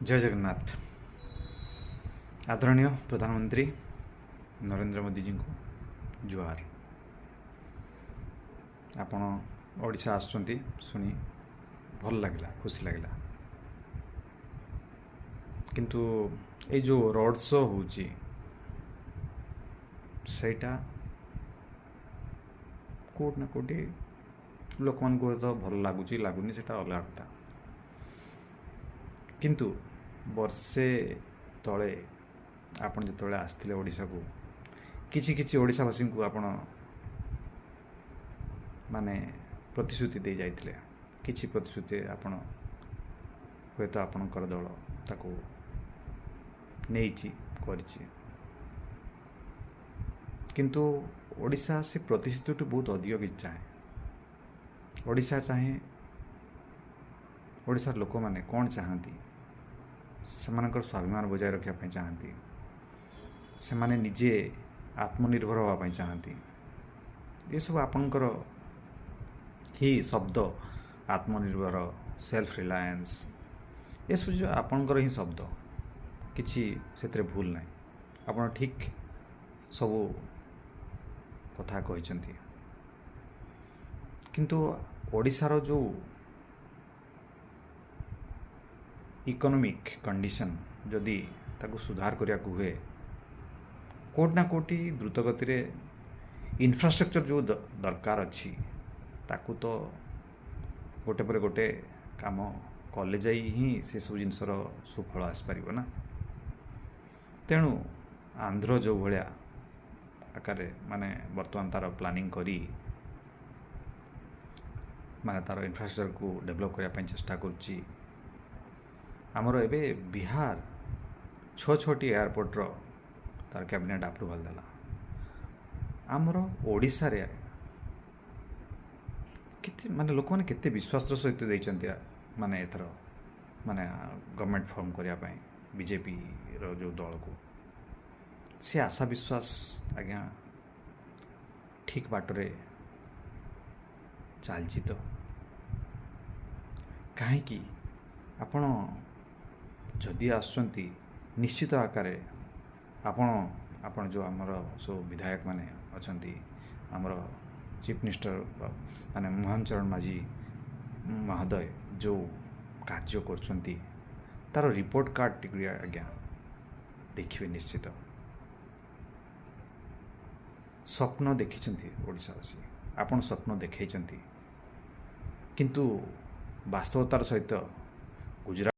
जय जगन्नाथ। आदरणीय प्रधानमंत्री नरेंद्र मोदी जी को जुहार। आपण ओडिशा आसुचंती सुनी भल लगिला, खुशी लगिला। किंतु ये जो रोड शो होची सेटा कोट ना कोटी लोक मान को तो भल लगुच लगुनि सेटा अलग कथा। किंतु वर्षे तले आपण जो आसते ओडिशा को किछि किछि ओडिशावासी को आपण माने प्रतिश्रुति दे जाइथिले। किछि प्रतिश्रुति आपण हुए तो आपणकर दल ताको नेइछि करिछि, किंतु ओडिशा से प्रतिश्रुति बहुत अधिक किछि चाहे। ओडिशा चाहे ओडिशार लोक माने कौन चाहती सेमानकर स्वाभिमान बजाय रखा चाहती, से माने निजे आत्मनिर्भर होगा चाहती। ये सब आपणकर ही शब्द आत्मनिर्भर, सेल्फ रिलायंस, ये सब जो आपणकर ही शब्द किछि सेतरे भूल नहीं। आपण ठीक सब कथा कहिसंती, किंतु ओडिशार जो इकोनॉमिक कंडीशन जदि ताको सुधार करिया हुए, कोट ना कोटी द्रुत गति रे इंफ्रास्ट्रक्चर जो दरकार अच्छी ताकू तो गोटे पर गोटे काम कले जाई ही से सब जिनसर सुफल आसपार ना। तेणु आंध्र जो भाया आकार माने बर्तमान तार प्लानिंग करी माने तार इंफ्रास्ट्रक्चर को डेवलप करने चेष्टा करुच्ची। आमर एबे बिहार छोटी एयरपोर्ट रो तार कैबिनेट अप्रूवाल देला। आमर ओडिशा रे किते माने लोक माने केते विश्वास सहित देइचंती माने एथर माने गवर्नमेंट फॉर्म करिया पई बीजेपी रो जो दल को से आशा विश्वास आज्ञा ठीक बाटरे चलची। तो कहीं आपण जदि आसुचंती निश्चित आकार आपण जो आमर सब विधायक माने अछंती, आमर चीफ मिनिस्टर माने मोहन चरण माझी महोदय जो कार्य करछंती तार रिपोर्ट कार्ड टिक आज्ञा देखिए। निश्चित स्वप्न देखिछंती ओडिशावासी, आपण स्वप्न देखैछंती, किंतु वास्तवतार सहित गुजरात